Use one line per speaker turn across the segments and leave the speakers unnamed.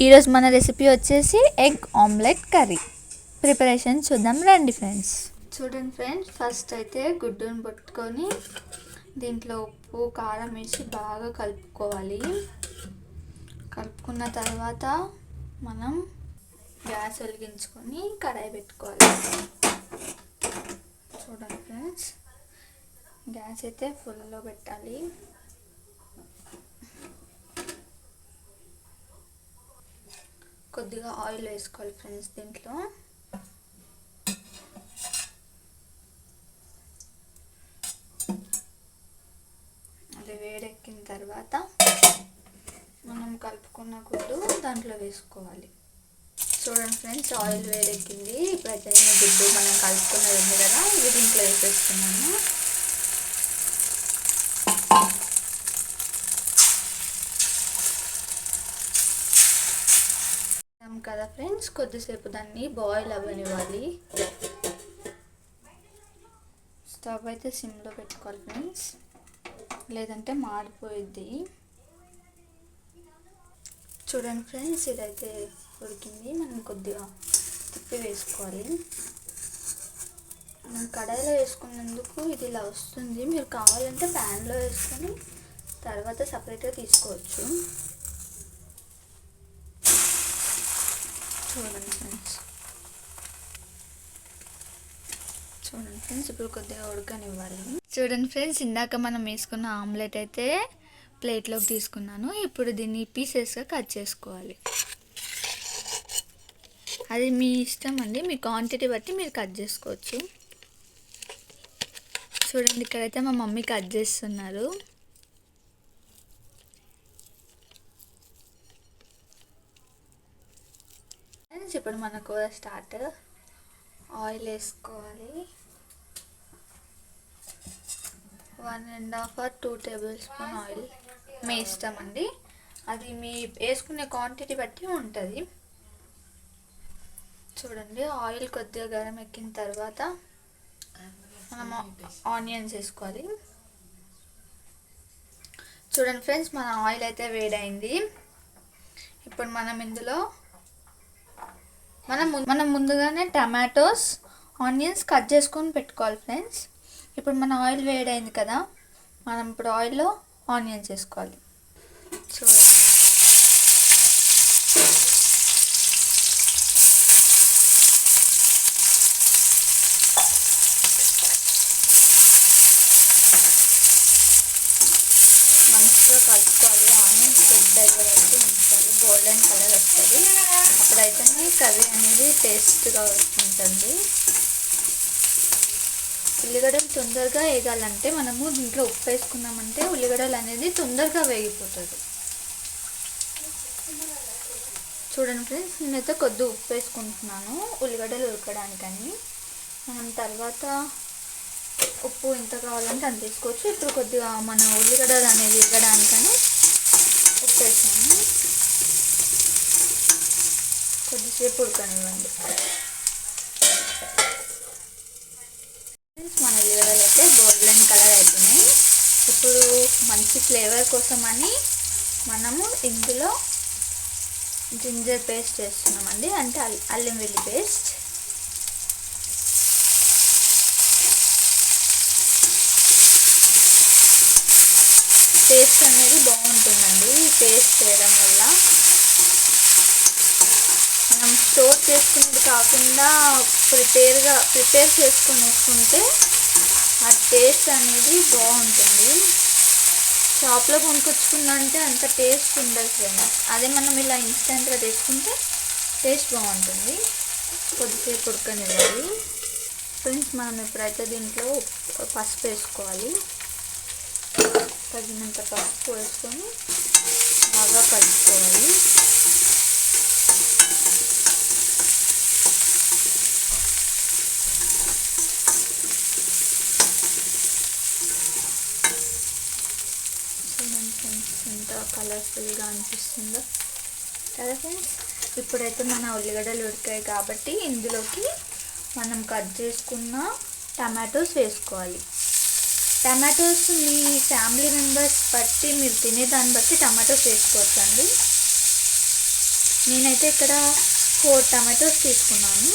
ఈరోజు మన రెసిపీ వచ్చేసి ఎగ్ ఆమ్లెట్ కర్రీ. ప్రిపరేషన్ చూద్దాం రండి ఫ్రెండ్స్. చూడండి ఫ్రెండ్స్, ఫస్ట్ అయితే గుడ్డును పట్టుకొని దీంట్లో ఉప్పు కారం వేసి బాగా కలుపుకోవాలి. కలుపుకున్న తర్వాత మనం గ్యాస్ వెలిగించుకొని కడాయి పెట్టుకోవాలి. చూడండి ఫ్రెండ్స్, గ్యాస్ అయితే ఫుల్లో పెట్టాలి. కొద్దిగా ఆయిల్ వేసుకోవాలి ఫ్రెండ్స్. దీంట్లో అది వేడెక్కిన తర్వాత మనం కలుపుకున్న గుడ్డు దాంట్లో వేసుకోవాలి. చూడండి ఫ్రెండ్స్, ఆయిల్ వేడెక్కింది. ఇప్పుడైతే నేను గుడ్డు మనం కలుపుకున్నది ఉంది కదా, ఇది దీంట్లో వేసేస్తున్నాను. కదా ఫ్రెండ్స్, కొద్దిసేపు దాన్ని బాయిల్ అవ్వనివ్వాలి. స్టవ్ అయితే సిమ్లో పెట్టుకోవాలి ఫ్రెండ్స్, లేదంటే మాడిపోయిద్ది. చూడండి ఫ్రెండ్స్, ఇదైతే ఉడికింది. మనం కొద్దిగా తిప్పి వేసుకోవాలి. మనం కడాయిలో వేసుకున్నందుకు ఇది ఇలా వస్తుంది. మీరు కావాలంటే ప్యాన్లో వేసుకొని తర్వాత సపరేట్గా తీసుకోవచ్చు. చూడండి ఫ్రెండ్స్, ఇప్పుడు కొద్దిగా ఉడకనివ్వాలి. చూడండి ఫ్రెండ్స్, ఇందాక మనం వేసుకున్న ఆమ్లెట్ అయితే ప్లేట్లోకి తీసుకున్నాను. ఇప్పుడు దీన్ని పీసెస్గా కట్ చేసుకోవాలి. అది మీ ఇష్టం అండి, మీ క్వాంటిటీ బట్టి మీరు కట్ చేసుకోవచ్చు. చూడండి, ఇక్కడైతే మా మమ్మీ కట్ చేస్తున్నారు. ఇప్పుడు మన కూర స్టార్ట్. ఆయిల్ వేసుకోవాలి. 1.5 or 2 tablespoon ఆయిల్, మీ ఇష్టం అండి. అది మీ వేసుకునే క్వాంటిటీ బట్టి ఉంటుంది. చూడండి, ఆయిల్ కొద్దిగా గరం ఎక్కిన తర్వాత మనం ఆనియన్స్ వేసుకోవాలి. చూడండి ఫ్రెండ్స్, మన ఆయిల్ అయితే వేడైంది. ఇప్పుడు మనం ఇందులో మనం ముందుగానే టమాటోస్, ఆనియన్స్ కట్ చేసుకొని పెట్టుకోవాలి ఫ్రెండ్స్. ఇప్పుడు మన ఆయిల్ వేడైంది కదా, మనం ఇప్పుడు ఆయిల్లో ఆనియన్స్ వేసుకోవాలి. చూడండి, మంచిగా కలుపుకోవాలి. ఆనియన్స్ రెడ్ అయ్యే వరకు ఉంచాలి, గోల్డెన్ కలర్ వస్తుంది. అప్పుడైతేనే కర్రీ అనేది టేస్ట్గా ఉంటుంది. ఉల్లిగడ్డలు తొందరగా వేగాలంటే మనము దీంట్లో ఉప్పు వేసుకున్నామంటే ఉల్లిగడ్డలు అనేది తొందరగా వేగిపోతుంది. చూడండి ఫ్రెండ్స్, నేనైతే కొద్దిగా ఉప్పు వేసుకుంటున్నాను ఉల్లిగడ్డలు ఉడకడానికని. మనం తర్వాత ఉప్పు ఎంత కావాలంటే అంత వేసుకోవచ్చు. ఇప్పుడు కొద్దిగా మన ఉల్లిగడ్డలు అనేది వేగడానికని ఉప్పు వేసాను. కొద్దిసేపు ఉడకనివ్వండి. మన ఉల్లిగడ్డలు అయితే గోల్డెన్ కలర్ అవుతున్నాయి. ఇప్పుడు మంచి ఫ్లేవర్ కోసం అని మనము ఇందులో జింజర్ పేస్ట్ వేస్తున్నామండి, అంటే అల్లం వెల్లుల్లి పేస్ట్. టేస్ట్ అనేది బాగుంటుందండి ఈ పేస్ట్ చేయడం వల్ల. మనం స్టోర్ చేసుకునేది కాకుండా ప్రిపేర్ చేసుకొని వేసుకుంటే ఆ టేస్ట్ అనేది బాగుంటుంది. షాప్లో కొనుక్కొచ్చుకుందంటే అంత టేస్ట్ ఉండదు ఫ్రెండ్స్. అదే మనం ఇలా ఇన్స్టెంట్గా తీసుకుంటే టేస్ట్ బాగుంటుంది. కొద్దిసేపు ఉడకనివ్వాలి ఫ్రెండ్స్. మనం ఇప్పుడైతే దీంట్లో పసుపు వేసుకోవాలి. తగినంత పసుపు వేసుకొని బాగా కలుపుకోవాలి. ఎంత కలర్ఫుల్గా అనిపిస్తుందో కదా ఫ్రెండ్స్. ఇప్పుడైతే మన ఉల్లిగడ్డలు ఉడికాయి కాబట్టి ఇందులోకి మనం కట్ చేసుకున్న టమాటోస్ వేసుకోవాలి. టమాటోస్ మీ ఫ్యామిలీ మెంబర్స్ బట్టి, మీరు తినేదాన్ని బట్టి టమాటోస్ వేసుకోవచ్చండి. నేనైతే ఇక్కడ 4 టమాటోస్ తీసుకున్నాను.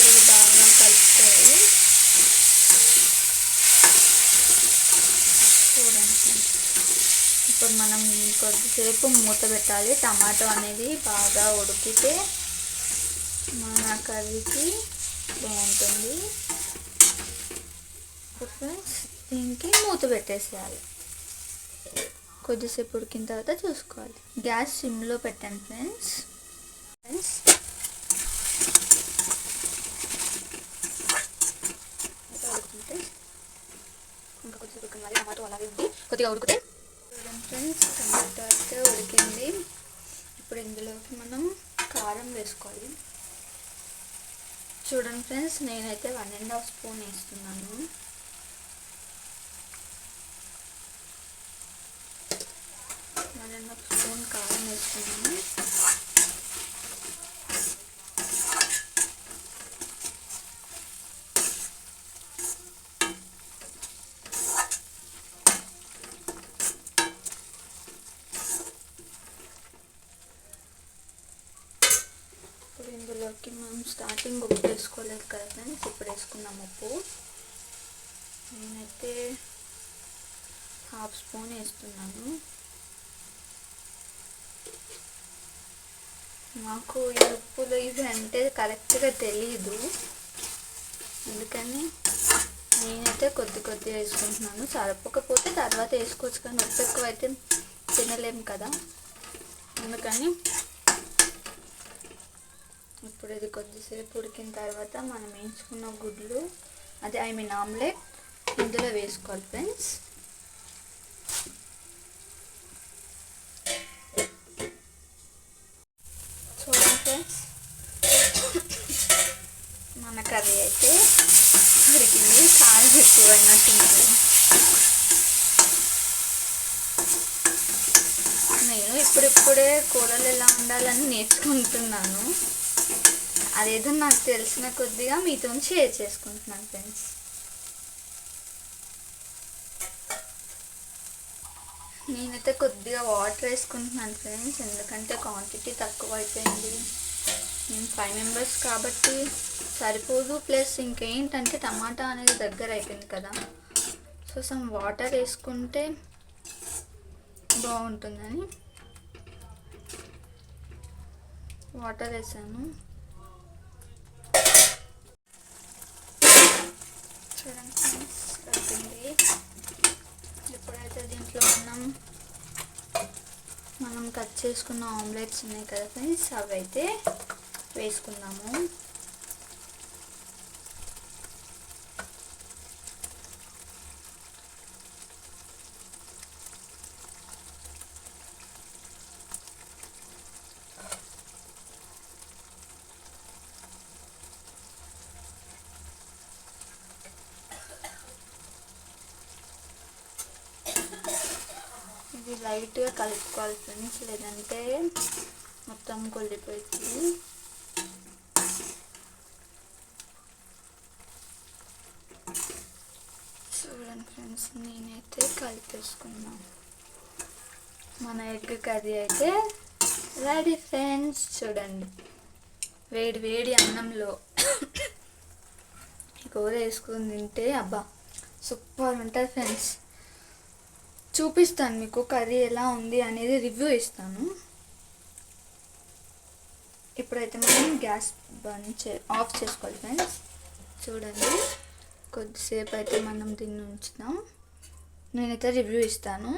ఇది బాగా కలుపుకోవాలి. చూడండి, ఇప్పుడు మనం కొద్దిసేపు మూత పెట్టాలి. టమాటో అనేది బాగా ఉడికితే మన కర్రీకి బాగుంటుంది. ఫ్రెండ్స్, దీనికి మూత పెట్టేసేయాలి. కొద్దిసేపు ఉడికిన తర్వాత చూసుకోవాలి. గ్యాస్ సిమ్లో పెట్టండి ఫ్రెండ్స్. ఇంకా కొద్దిసేపు ఉడకనివ్వాలి. టమాటో అలాగే ఉంది, కొద్దిగా ఉడికితే. చూడండి ఫ్రెండ్స్, టమాటో అయితే ఉడికింది. ఇప్పుడు ఇందులోకి మనం కారం వేసుకోవాలి. చూడండి ఫ్రెండ్స్, నేనైతే 1.5 స్పూన్ వేస్తున్నాను. స్పూన్ కారం వేసుకున్నాను. ఇప్పుడు ఇందులోకి మనం స్టార్టింగ్ ఉప్పు వేసుకోలేదు కదా ఫ్రెండ్స్, ఇప్పుడు వేసుకున్నాం ఉప్పు. నేనైతే 1/2 స్పూన్ వేస్తున్నాను. నాకు ఈ ఉప్పులు ఇవి అంటే కరెక్ట్గా తెలీదు, అందుకని నేనైతే కొద్దిగా వేసుకుంటున్నాను. సరిపోకపోతే తర్వాత వేసుకోవచ్చు, కానీ ఉప్పు ఎక్కువ అయితే తినలేము కదా, అందుకని. ఇప్పుడు ఇది కొద్దిసేపు ఉడికిన తర్వాత మనం వేయించుకున్న గుడ్లు, అదే ఆమ్లెట్ ఇందులో వేసుకోవాలి ఫ్రెండ్స్. చూడండి ఫ్రెండ్స్, మన కర్రీ అయితే ఉడికింది. కారం ఎక్కువైనట్టుంది. నేను ఇప్పుడిప్పుడే కూరలు ఎలా ఉండాలని నేర్చుకుంటున్నాను. అదేదో నాకు తెలిసిన కొద్దిగా మీతో షేర్ చేసుకుంటున్నాను ఫ్రెండ్స్. నేనైతే కొద్దిగా వాటర్ వేసుకుంటున్నాను ఫ్రెండ్స్, ఎందుకంటే క్వాంటిటీ తక్కువ అయిపోయింది. మేము 5 మెంబర్స్ కాబట్టి సరిపోదు. ప్లస్ ఇంకేంటంటే టమాటా అనేది దగ్గర అయిపోయింది కదా, సో సమ్ వాటర్ వేసుకుంటే బాగుంటుందని వాటర్ వేసాను. చూడండి ఫ్రెండ్స్, అయిపోయింది. ఇప్పుడైతే దీంట్లో మనం కట్ చేసుకున్న ఆమ్లెట్స్ ఉన్నాయి కదా ఫ్రెండ్స్, అవి అయితే వేసుకుందాము. ఇది లైట్గా కలుపుకోవాలి ఫ్రెండ్స్, లేదంటే మొత్తం కొలిపోతుంది. చూడండి ఫ్రెండ్స్, నేనైతే కలిపేసుకున్నాను. మన ఎగ్ కర్రీ అయితే రెడీ ఫ్రెండ్స్. చూడండి, వేడి వేడి అన్నంలో కూర వేసుకుని తింటే అబ్బా సూపర్ ఉంటుంది ఫ్రెండ్స్. చూపిస్తాను మీకు కర్రీ ఎలా ఉంది అనేది, రివ్యూ ఇస్తాను. ఇప్పుడైతే మనం గ్యాస్ ఆఫ్ చేసుకోవాలి ఫ్రెండ్స్. చూడండి, కొద్దిసేపు అయితే మనం దీన్ని ఉంచుతాం. నేనైతే రివ్యూ ఇస్తాను.